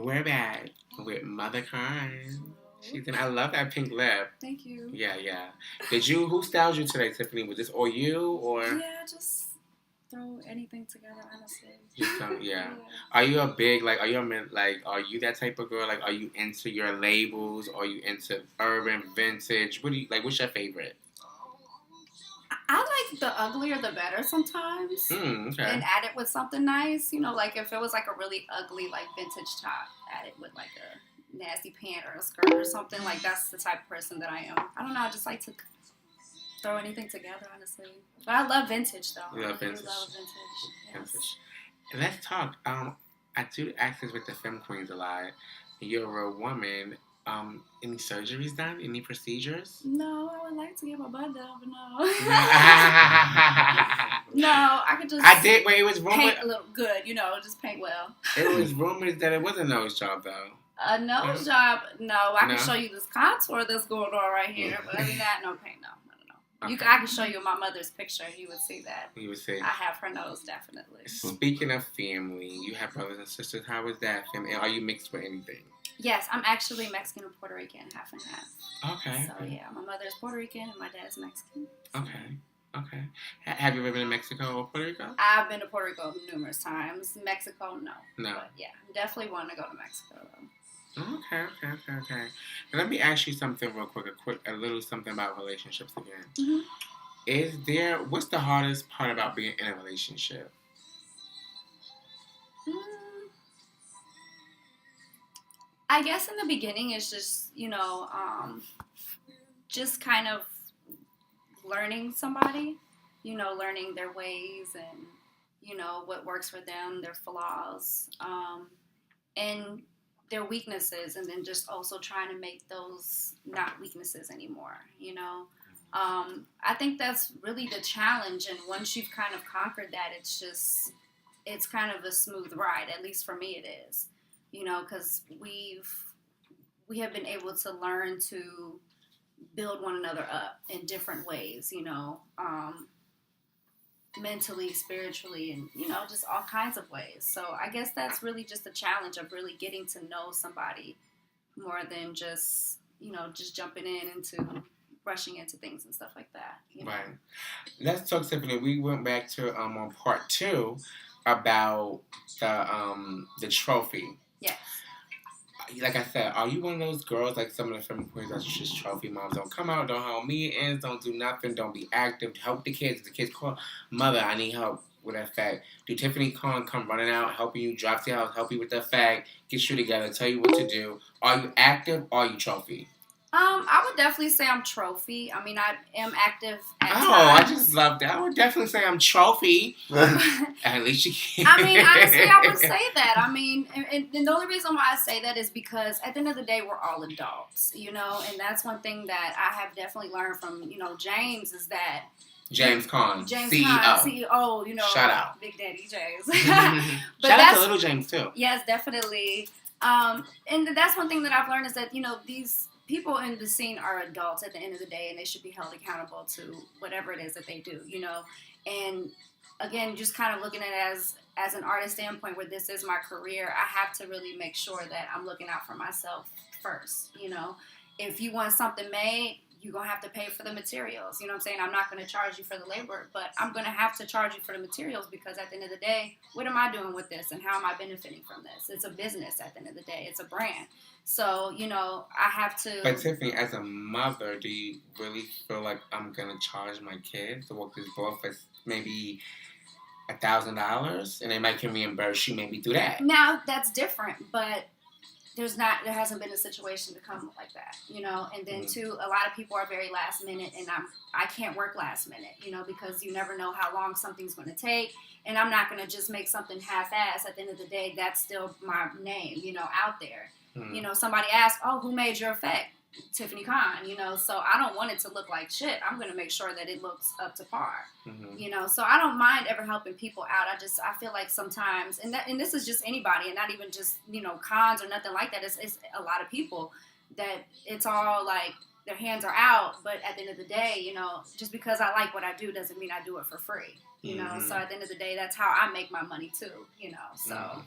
We're back with Mother Khan. I love that pink lip. Thank you. Yeah, yeah. Who styled you today, Tiffany? Was this all you or? Yeah, just throw anything together, honestly. Yeah. Are you a big, are you that type of girl? Like, are you into your labels? Are you into urban, vintage? What's your favorite? I like the uglier the better sometimes. Okay. And add it with something nice. Like if it was like a really ugly, like vintage top, add it with like a nasty pant or a skirt or something. Like that's the type of person that I am. I don't know. I just like to throw anything together, honestly. But I love vintage though. You love vintage. I love vintage. Yes. Vintage. Let's talk. I do access with the femme queens a lot. You're a woman. Any surgeries done? Any procedures? No, I would like to get my butt done, but no. No, I could just. I did. Wait, it was rumored. Paint a little good, just paint well. It was rumored that it was a nose job, though. A nose job? No, I can show you this contour that's going on right here, but other than that, no paint, no. Okay. I can show you my mother's picture. You would see that. You would see. I have her nose, definitely. Speaking of family, you have brothers and sisters. How is that family? Are you mixed with anything? Yes, I'm actually Mexican and Puerto Rican, half and half. Okay. So, yeah, my mother is Puerto Rican and my dad is Mexican. Okay. Have you ever been to Mexico or Puerto Rico? I've been to Puerto Rico numerous times. Mexico, no. No. But, yeah, definitely want to go to Mexico, though. Okay. Now, let me ask you something real quick. A little something about relationships again. Mm-hmm. What's the hardest part about being in a relationship? I guess in the beginning it's just, just kind of learning somebody, learning their ways and, what works for them, their flaws, and their weaknesses, and then just also trying to make those not weaknesses anymore, I think that's really the challenge, and once you've kind of conquered that, it's kind of a smooth ride, at least for me it is. Because we have been able to learn to build one another up in different ways, mentally, spiritually, and, just all kinds of ways. So I guess that's really just the challenge of really getting to know somebody more than just, just jumping rushing into things and stuff like that. Right. Let's talk, Tiffany. We went back to on part 2 about the trophy. Yes. Like I said, are you one of those girls like some of the femme queens that's just trophy moms? Don't come out, don't help meetings, don't do nothing, don't be active, help the kids. The kids call, Mother, I need help with that fact. Do Tiffany come running out, helping you, drop to your house, help you with that fact, get you together, tell you what to do? Are you active or are you trophy? I would definitely say I'm trophy. I mean, I am active at times. I just love that. I would definitely say I'm trophy. At least you can. I mean, honestly, I would say that. I mean, and the only reason why I say that is because at the end of the day, we're all adults, and that's one thing that I have definitely learned from, James is that James Caan, CEO, shout out. Big Daddy James. But shout out to Little James, too. Yes, definitely. And that's one thing that I've learned is that, these people in the scene are adults at the end of the day, and they should be held accountable to whatever it is that they do, And again, just kind of looking at it as an artist standpoint where this is my career, I have to really make sure that I'm looking out for myself first, If you want something made, you're going to have to pay for the materials. You know what I'm saying? I'm not going to charge you for the labor, but I'm going to have to charge you for the materials because at the end of the day, what am I doing with this and how am I benefiting from this? It's a business at the end of the day. It's a brand. So, I have to... But Tiffany, as a mother, do you really feel like I'm going to charge my kids to walk this ball for maybe $1,000? And they might can reimburse you maybe through that. Now, that's different, but there hasn't been a situation to come like that, And then, too, a lot of people are very last minute, and I can't work last minute, because you never know how long something's going to take. And I'm not going to just make something half-ass. At the end of the day, that's still my name, out there. Somebody asked, who made your effect? Tiffany Khan, so I don't want it to look like shit. I'm going to make sure that it looks up to par, so I don't mind ever helping people out. I feel like sometimes, and this is just anybody and not even just, cons or nothing like that. It's a lot of people that it's all like their hands are out, but at the end of the day, just because I like what I do doesn't mean I do it for free, so at the end of the day, that's how I make my money too, so.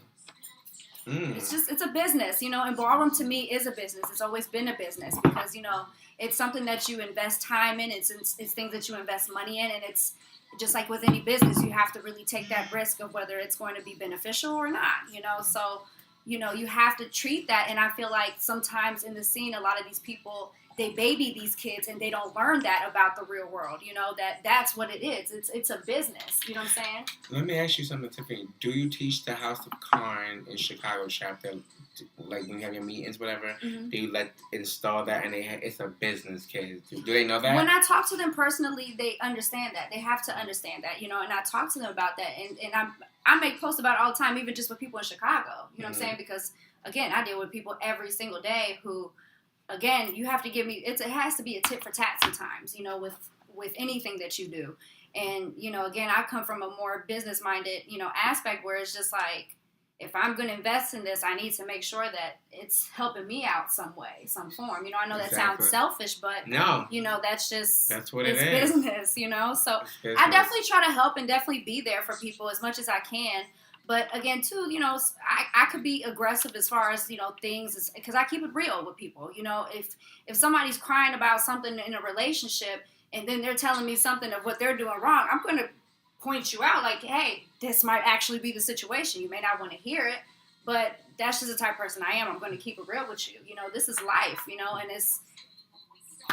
It's a business, you know, and ballroom to me is a business. It's always been a business because, you know, it's something that you invest time in. It's things that you invest money in, and it's just like with any business, you have to really take that risk of whether it's going to be beneficial or not, you know. So, you know, you have to treat that, and I feel like sometimes in the scene, a lot of these people, they baby these kids and they don't learn that about the real world, you know, that's what it is. It's a business, you know what I'm saying? Let me ask you something, Tiffany. Do you teach the House of Karn in Chicago chapter, like when you have your meetings, whatever? Mm-hmm. Do you install that, and it's a business, kids? Do they know that? When I talk to them personally, they understand that. They have to understand that, you know, and I talk to them about that, and I make posts about it all the time, even just with people in Chicago, you know what I'm saying? Because, again, I deal with people every single day who, again, you have to give me, it has to be a tit for tat sometimes, you know, with anything that you do. And, you know, again, I come from a more business-minded, you know, aspect where it's just like, if I'm going to invest in this, I need to make sure that it's helping me out some way, some form. You know, I know that sounds selfish, but, no, you know, that's what it is. It's business, you know? So I definitely try to help and definitely be there for people as much as I can. But again, too, you know, I could be aggressive as far as, you know, things, because I keep it real with people. You know, if somebody's crying about something in a relationship and then they're telling me something of what they're doing wrong, I'm going to point you out like, hey, this might actually be the situation. You may not want to hear it, but that's just the type of person I am. I'm going to keep it real with you. You know, this is life, you know, and it's,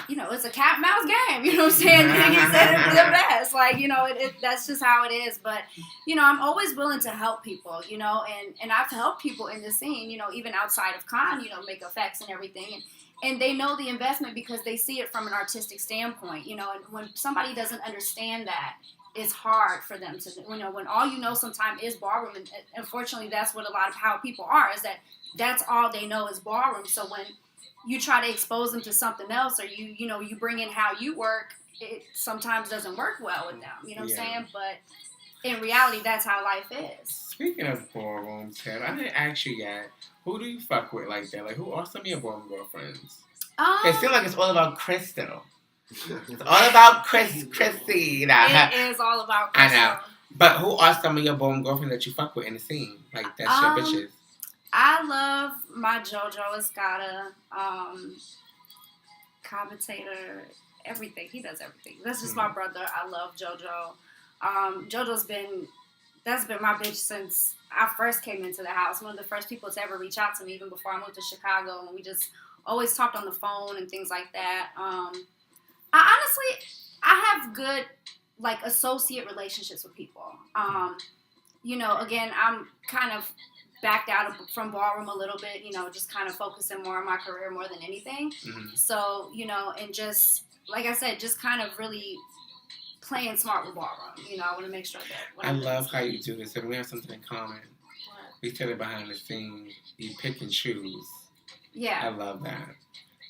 you know, it's a cat and mouse game, you know what I'm saying? He said it the best. Like, you know, that's just how it is. But, you know, I'm always willing to help people, you know, and I've helped people in the scene, you know, even outside of con, you know, make effects and everything. And they know the investment because they see it from an artistic standpoint, you know, and when somebody doesn't understand that, it's hard for them to, you know, when all you know sometimes is ballroom, and unfortunately that's what a lot of how people are, is that that's all they know is ballroom. So when you try to expose them to something else, or you know, you bring in how you work, it sometimes doesn't work well with them, you know what I'm saying? But in reality, that's how life is. Speaking of ballroom, Ted, I didn't ask you yet, who do you fuck with like that? Like, who are some of your ballroom girlfriends? It seems like it's all about Crystal. It's all about Chrissy. You know? It is all about Crystal. I know. But who are some of your ballroom girlfriends that you fuck with in the scene? Like, that's your bitches. I love my JoJo Escada, commentator, everything. He does everything. That's just my brother. I love JoJo. That's been my bitch since I first came into the house. One of the first people to ever reach out to me, even before I moved to Chicago. And we just always talked on the phone and things like that. I have good, like, associate relationships with people. You know, again, I'm kind of backed out from ballroom a little bit, you know, just kind of focusing more on my career more than anything. So, you know, and just, like I said, just kind of really playing smart with ballroom. You know, I want to make sure that. I love how you do this, and we have something in common. What? We tell it behind the scenes. You pick and choose. Yeah. I love that.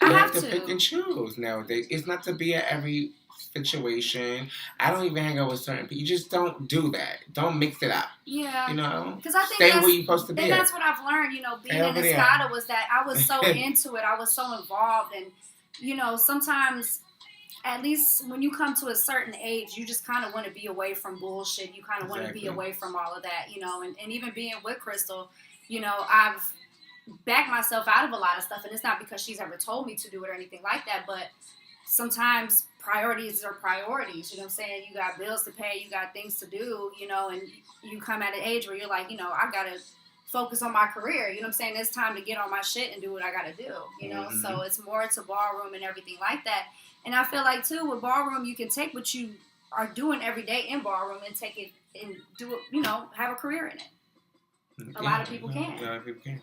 I You have to to pick and choose nowadays. It's not to be at every situation. I don't even hang out with certain people. You just don't do that. Don't mix it up. Yeah. You know? Because I think stay where you're supposed to be. And that's what I've learned, you know, being in Escada, was that I was so into it. I was so involved. And, you know, sometimes, at least when you come to a certain age, you just kind of want to be away from bullshit. You kind of want to be away from all of that, you know. And even being with Crystal, you know, I've backed myself out of a lot of stuff. And it's not because she's ever told me to do it or anything like that. But sometimes priorities are priorities, you know what I'm saying? You got bills to pay, you got things to do, you know, and you come at an age where you're like, you know, I got to focus on my career, you know what I'm saying? It's time to get on my shit and do what I got to do, you know? So it's more to ballroom and everything like that. And I feel like, too, with ballroom, you can take what you are doing every day in ballroom and take it and do it, you know, have a career in it. A lot of people can. A lot of people can.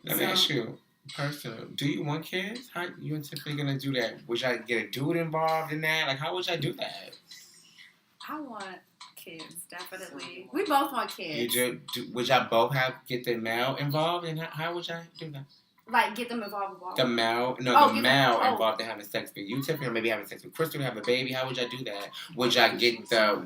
Let me ask you, personal, do you want kids? How you and Tiffany gonna do that? Would y'all get a dude involved in that? Like, how would y'all do that? I want kids, definitely. We both want kids. Would y'all both get the male involved? And how would y'all do that? Like, get them involved with ballroom? The male involved in having sex with you, Tiffany, or maybe having sex with Crystal, have a baby. How would y'all do that? Would y'all get the...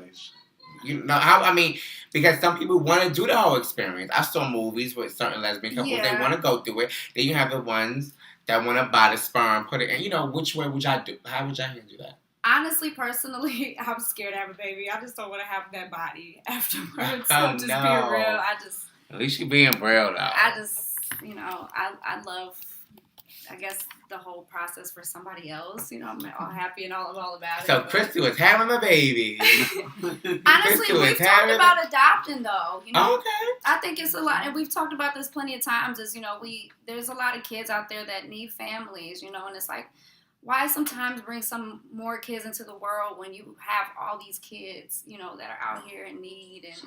You know how? I mean, because some people want to do the whole experience. I saw movies with certain lesbian couples. They want to go through it. Then you have the ones that want to buy the sperm, put it in. You know, which way would y'all do? How would y'all do that? Honestly, personally, I'm scared to have a baby. I just don't want to have that body afterwards. Oh, Just being real. At least you being real, though. I just, I love, I guess, the whole process for somebody else. I'm all happy and all about it. So Crystal is having a baby. Honestly, we've talked about adopting, though. Okay. I think it's a lot, and we've talked about this plenty of times. There's a lot of kids out there that need families, and it's like, why sometimes bring some more kids into the world when you have all these kids, that are out here in need, and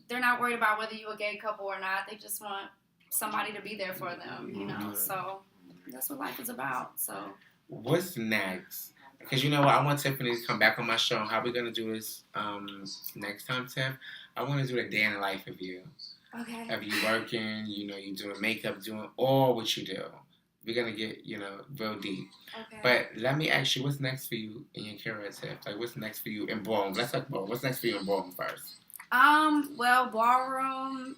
they're not worried about whether you're a gay couple or not. They just want somebody to be there for them, So that's what life is about. So what's next? Because you know what, I want Tiffany to come back on my show. How we gonna do this next time, Tiff? I want to do a day in the life of you. Okay. Of you working, you doing makeup, doing all what you do. We're gonna get, real deep. Okay. But let me ask you, what's next for you in your career, Tiff? Like, what's next for you in ballroom? Let's talk ballroom. What's next for you in ballroom first? Well, ballroom,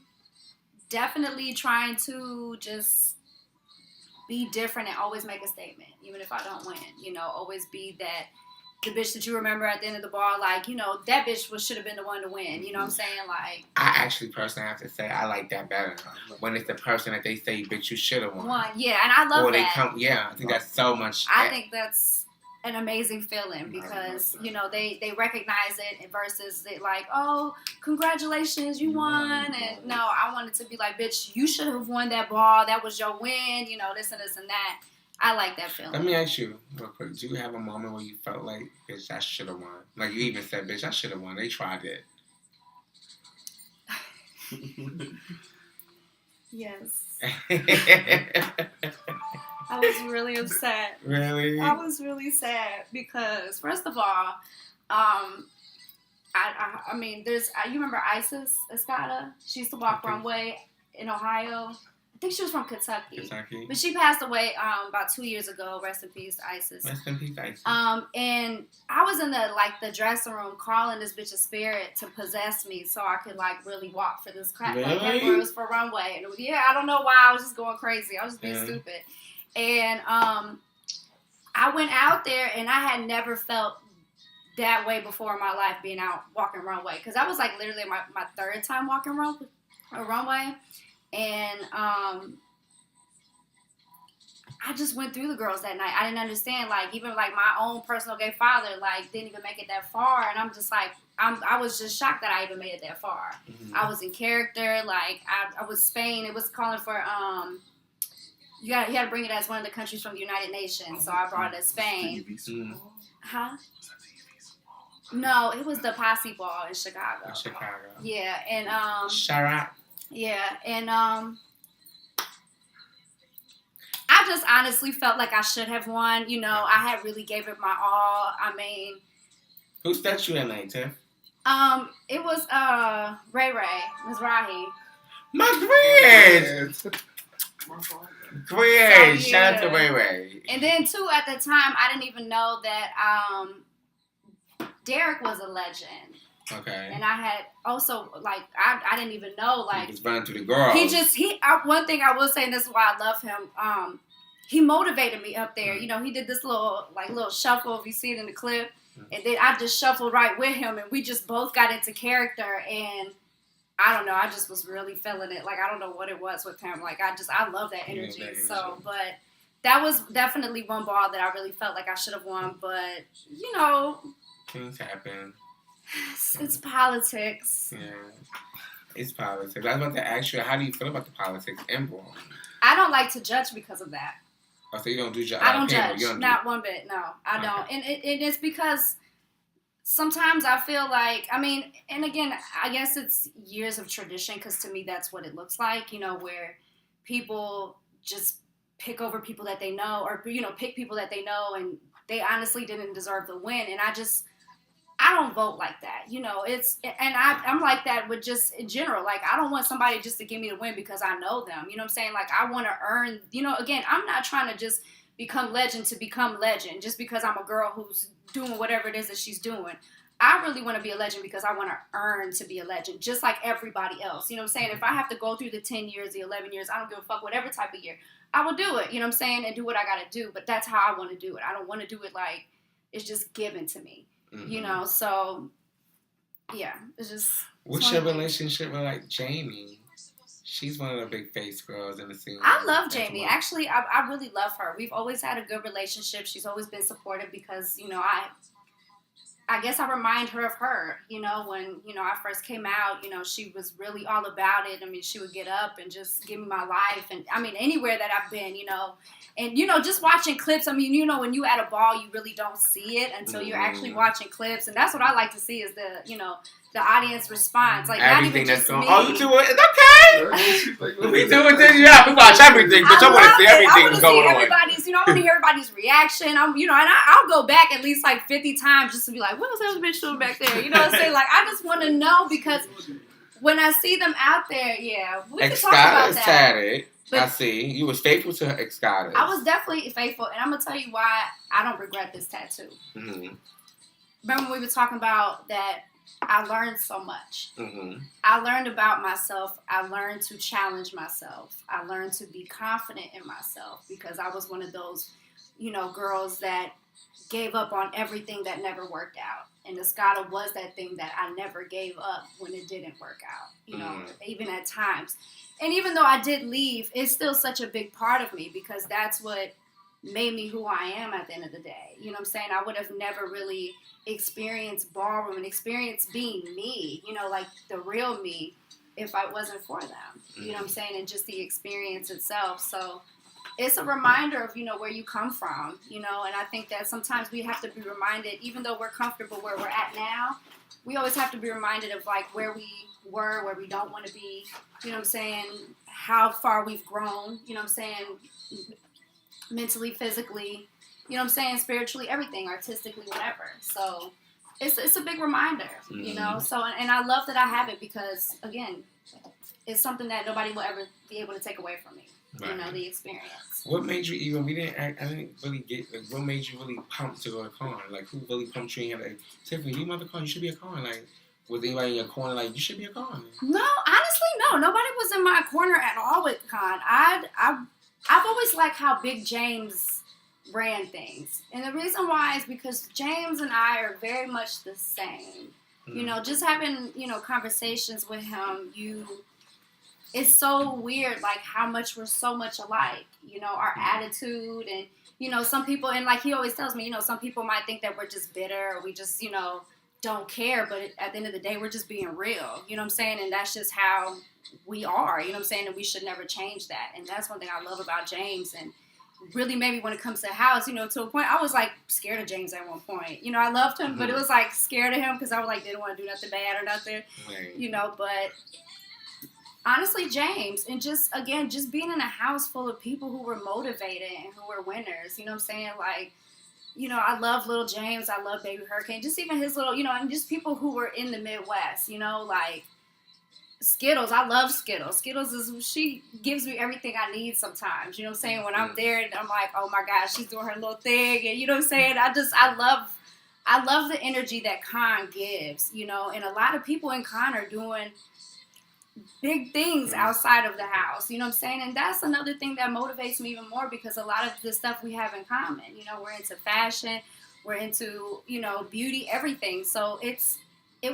definitely trying to just be different and always make a statement, even if I don't win. Always be the bitch that you remember at the end of the ball, like, that bitch should have been the one to win. You know what I'm saying? Like, I actually personally have to say I like that better when it's the person that they say, bitch, you should have won. Yeah, and I love that. I think that's so much. I think that's an amazing feeling because, they recognize it versus it like, oh, congratulations, you won. And no, I wanted to be like, bitch, you should have won that ball. That was your win, this and this and that. I like that feeling. Let me ask you real quick. Do you have a moment where you felt like, bitch, I should have won? Like you even said, bitch, I should have won. They tried it. Yes. I was really upset. Really? I was really sad because, first of all, I mean, you remember Isis Escada? She used to walk runway in Ohio. I think she was from Kentucky. But she passed away about 2 years ago. Rest in peace, Isis. Rest in peace, Isis. And I was in the dressing room calling this bitch a spirit to possess me so I could really walk for this crap. Really? Like, it was for runway. And I don't know why I was just going crazy. I was just being stupid. And I went out there and I had never felt that way before in my life being out walking runway. Because I was literally my third time walking runway. And I just went through the girls that night. I didn't understand, even my own personal gay father, didn't even make it that far. And I'm just I was just shocked that I even made it that far. Mm-hmm. I was in character. I was Spain. It was calling for, you got to bring it as one of the countries from the United Nations. So I brought it as Spain. Huh? No, it was the Posse Ball in Chicago. Yeah. And, Sharat. Yeah, and I just honestly felt like I should have won. I had really gave it my all. I mean, who set you that night, Tiff? It was Ray Mizrahi. My friend. Great. So, shout out to Ray. And then too, at the time, I didn't even know that Derek was a legend. Okay. And I had also, I didn't even know, he was running through the girls. One thing I will say, and this is why I love him, he motivated me up there. Mm-hmm. He did this little shuffle, if you see it in the clip. Mm-hmm. And then I just shuffled right with him, and we just both got into character, and I don't know, I just was really feeling it. I don't know what it was with him. I love that energy. So, but that was definitely one ball that I really felt like I should have won, but, things happen. It's politics. Yeah, it's politics. I was about to ask you, how do you feel about the politics in ballroom? I don't like to judge because of that. Oh, so you don't do judge? I don't judge. Not one bit. No, I don't. And it's because sometimes I feel and again, I guess it's years of tradition because to me that's what it looks like, where people just pick over people that they know or, pick people that they know and they honestly didn't deserve the win. And I don't vote like that, I'm like that with just in general. I don't want somebody just to give me the win because I know them. You know what I'm saying? I want to earn, again, I'm not trying to just become legend to become legend just because I'm a girl who's doing whatever it is that she's doing. I really want to be a legend because I want to earn to be a legend, just like everybody else. You know what I'm saying? If I have to go through the 10 years, the 11 years, I don't give a fuck, whatever type of year, I will do it, you know what I'm saying, and do what I got to do. But that's how I want to do it. I don't want to do it it's just given to me. Mm-hmm. So, yeah, it's just... What's your relationship with like Jamie? She's one of the big face girls in the scene. I love Jamie. Actually, I really love her. We've always had a good relationship. She's always been supportive because, you know, I guess I remind her of her, you know, when, you know, I first came out, you know, she was really all about it. I mean, she would get up and just give me my life. And I mean, anywhere that I've been, you know, and, you know, just watching clips. I mean, you know, when you at a ball, you really don't see it until you're actually watching clips. And that's what I like to see is the, you know, the audience response. Like, everything not even just going me. Oh, you do it? It's okay. We do it. Yeah, we watch everything. But I want to see everything going on. You know, I want to hear everybody's reaction. You know, and I'll go back at least like 50 times just to be like, what was that bitch doing back there? You know what I'm saying? Like, I just want to know because when I see them out there, yeah, we can talk about that. Tatted. I see. You was faithful to Excada. I was definitely faithful, and I'm gonna tell you why I don't regret this tattoo. Mm-hmm. Remember when we were talking about that? I learned so much. Mm-hmm. I learned about myself. I learned to challenge myself. I learned to be confident in myself because I was one of those, you know, girls that gave up on everything that never worked out. And Escada was that thing that I never gave up when it didn't work out, you know, even at times. And even though I did leave, it's still such a big part of me because that's what made me who I am at the end of the day. You know what I'm saying? I would have never really experienced ballroom and experienced being me, you know, like the real me, if I wasn't for them. You know what I'm saying? And just the experience itself. So it's a reminder of, you know, where you come from, you know, and I think that sometimes we have to be reminded, even though we're comfortable where we're at now, we always have to be reminded of, like, where we were, where we don't want to be, you know what I'm saying, how far we've grown, you know what I'm saying, mentally, physically, you know what I'm saying, spiritually, everything, artistically, whatever. So it's a big reminder, you know, so, and I love that I have it because, again, it's something that nobody will ever be able to take away from me. Right. You know, the experience. What made you even, I didn't really get, like, what made you really pumped to go to con? Like, who really pumped you in? Like, Tiffany, you mother con, you should be a con. Like, was anybody in your corner like, you should be a con? No, honestly, no. Nobody was in my corner at all with con. I've always liked how Big James ran things. And the reason why is because James and I are very much the same. You know, just having, you know, conversations with him, it's so weird, like, how much we're so much alike, you know, our attitude and, you know, some people, and like he always tells me, you know, some people might think that we're just bitter or we just, you know, don't care, but at the end of the day, we're just being real, you know what I'm saying, and that's just how we are, you know what I'm saying, and we should never change that, and that's one thing I love about James, and really maybe when it comes to the house, you know, to a point, I was, like, scared of James at one point, you know, I loved him, but it was, like, scared of him because I was, like, didn't want to do nothing bad or nothing, you know, but honestly, James, and just being in a house full of people who were motivated and who were winners, you know what I'm saying? Like, you know, I love Little James, I love Baby Hurricane, just even his little, you know, and just people who were in the Midwest, you know, like Skittles, I love Skittles. Skittles she gives me everything I need sometimes, you know what I'm saying? When I'm there, and I'm like, oh my gosh, she's doing her little thing, and you know what I'm saying? I love the energy that Con gives, you know, and a lot of people in Con are doing big things outside of the house, you know what I'm saying? And that's another thing that motivates me even more because a lot of the stuff we have in common, you know, we're into fashion, we're into, you know, beauty, everything. So it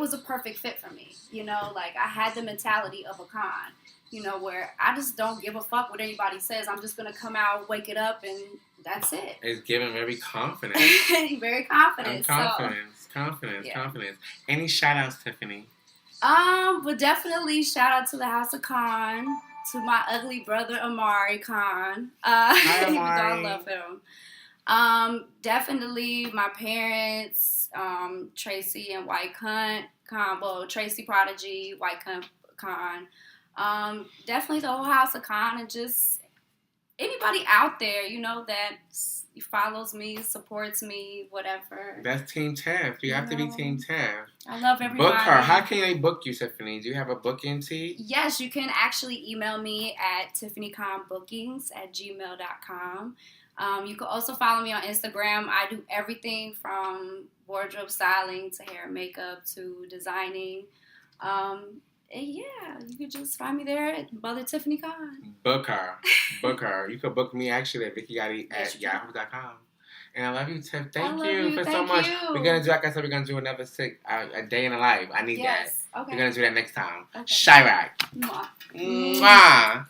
was a perfect fit for me, you know, like I had the mentality of a con, you know, where I just don't give a fuck what anybody says. I'm just going to come out, wake it up, and that's it. It's giving very confident. Very confident. Confidence. Any shout outs, Tiffany? But definitely shout out to the House of Con, to my ugly brother Amari Con. Hi, Even though Amari. I love him. Definitely my parents, Tracy and White Cunt Con. Well, Tracy Prodigy, White Cunt Con. Definitely the whole House of Con, and just anybody out there, you know, that follows me, supports me, whatever. That's Team Taft. You have to be Team Taft. I love everybody. Book her. How can they book you, Tiffany? Do you have a booking tee? Yes, you can actually email me at tiffanyconbookings@gmail.com. You can also follow me on Instagram. I do everything from wardrobe styling to hair and makeup to designing. And yeah, you could just find me there at Mother Tiffany Con. Book her. You could book me actually at VickyGotti@yahoo.com. And I love you, Tiff. Thank you so much. We're gonna do, like I said, we're gonna do another a day in the life. I need that. Okay. We're gonna do that next time. Okay. Chirac. Mwah. Mwah.